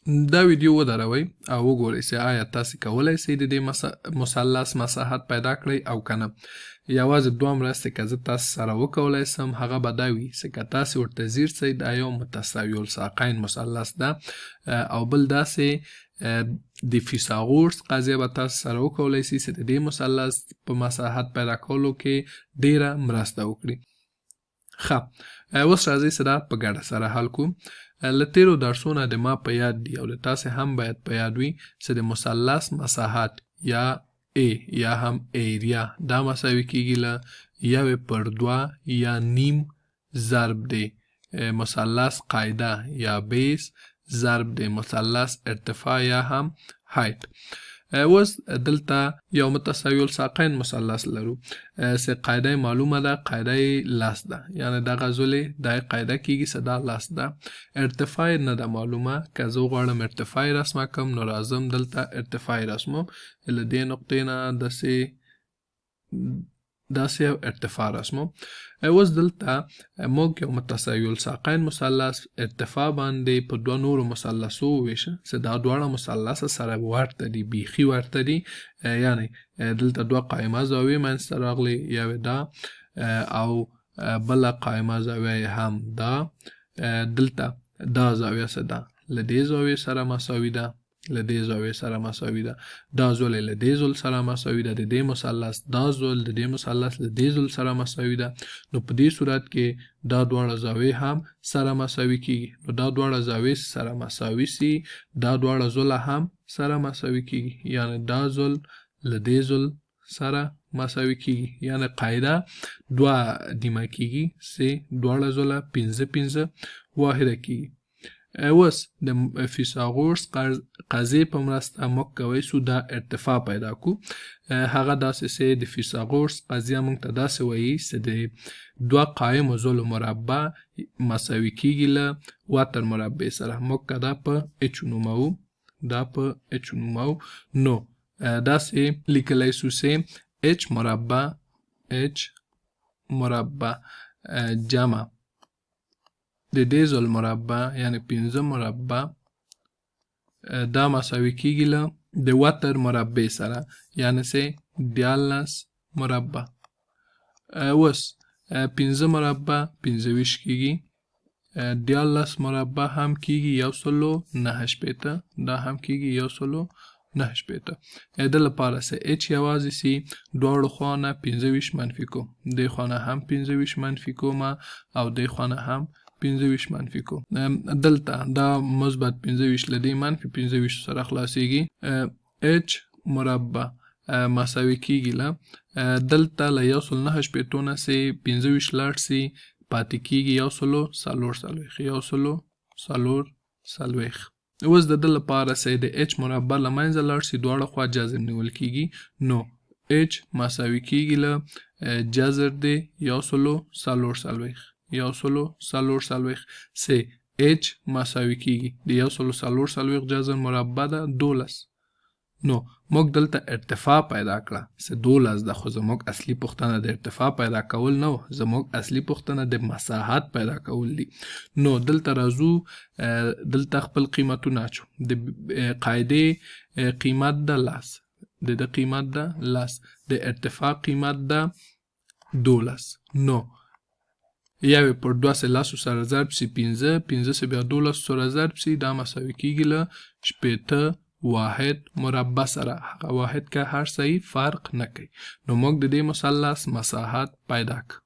دا ویډیو ودروئ او وګورئ چې آیا تاسې کولی شئ د دې مثلث مساحت پیدا کړئ او که نه. یوازې دوه مرستې که زه تاسو سره وکولی سم هغه به دا وي چې که تاسې ورته ځیر شئ دا یو متساوي الساقین مثلث ده، او بل داسې د فیثاغورس قضیه به تاسو سره وکولی شئ چې د دې مثلث په مساحت پیدا کولو کې ډیره مرسته وکړي. ښه، اوس راځئ چې دا په ګډه سره حل کړو. له تیرو درسونه د ما په یاد دي او د تاسې هم باید په یاد وي چې د مثلث مساحت یا A یا هم ایریا دا مساوي کیږي له 1/2 یا نیم ضرب د مثلث قاعده یا بیس ضرب د مثلث ارتفاع یا هم هایت. اوس دلته یو متساوي الساقین مثلث لرو چې قاعده معلومه ده، قاعده لاس ده، یعنی دغه ځولې دا قاعده کیږي چې دا لاس ده. ارتفاع نه ده معلومه، که زه غواړم ارتفاع رسمه کم نو راځم دلته ارتفاع رسموم، له دې نقطې نه داسې یو ارتفاع رسموم. اوس دلته موږ یو متساوي الساقین مثلث ارتفاع باندې په دوه نورو مثلثو وویشه چې دا دواړه مثلث سره ورته دي، بیخي ورته دي، یعنی دلته دوه قایمه زاویې منځته راغلي، یوې دا او بله قایمه زاویه هم دا. دلته دا زاویه څه ده؟ له دې زاویې سره مساوي ده، له دې زاویې سره مساوي ده. دا زول له دې زول سره مساوي ده، د دې مثلث دا زول د دې مثلث له دې زول سره مساوي ده. نو په دې صورت کې دا دواړه زاویې هم سره مساوي کیږي. نو دا دواړه زاویې سره مساوي سي، دا دواړه زوله هم سره مساوي کیږي، یعنی دا زول له دې زول سره مساوي کیږي، یعنی قاعده دوه نیمه کیږي چې دواړه زوله 5 واحده کیږي. اوس د فیثاغورس قضیې په مرسته موږ کولی شو دا ارتفاع پیدا کړو. هغه داسې چې د فیثاغورس قضیه موږ ته داسې وایي چې د دوه قایمو زولو مربع مساوي کیږي له وتر مربع سره. موږ که دا په اچ نوموو، دا په اچ نوموو، نو داسې لیکلی شو چې اچ مربع جمع د دې زول مربع یعنی 5 مربع دا مساوي کیږي له د وتر مربع سره، یعنی چې 14 مربع. اوس 5 مربع 25 کیږي، 14 مربع هم کیږي 109 دا هم کیږي 109. د لپاره چې اچ یوازې سي دواړو خوا نه 25 منفي کوم، دې خوا نه هم 25 منفي کوم او دې خوا نه هم 25 منفي کو. دلته دا مثبت 25 له دې منفي 25 سره خلاصیږي. اچ مربع مساوي کیږي له دلته له 109 نه سي 25 لاړ سي پاتې کیږي 140. اوس د دې لپاره چې د اچ مربع له منځه لاړ سي دواړه خوا جذر نیول کیږي، نو اچ مساوي کیږي له جذر د 140 سه اچ مساوي کیږي د 140 جذر مربع ده 12. نو موږ دلته ارتفاع پیدا کړه چې 12 ده، خو زموږ اصلي پوښتنه د ارتفاع پیدا کول نه و، زموږ اصلي پوښتنه د مساحت پیدا کول دي. نو دلته راځو، دلته خپل قیمتونه اچو. د قاعدې قیمت ده لاس، د قیمت ده لاس، د ارتفاع قیمت ده 12. نو 1/2 سے لاسو سره ضرب سی 15 سے بیا 12 سره ضرب سی دا مساوي کیږي له 80 واحد مربع سره. هغه واحد که هر صحیح فرق نه کوي. نو موږ د دې مثلث مساحت پیدا کړ.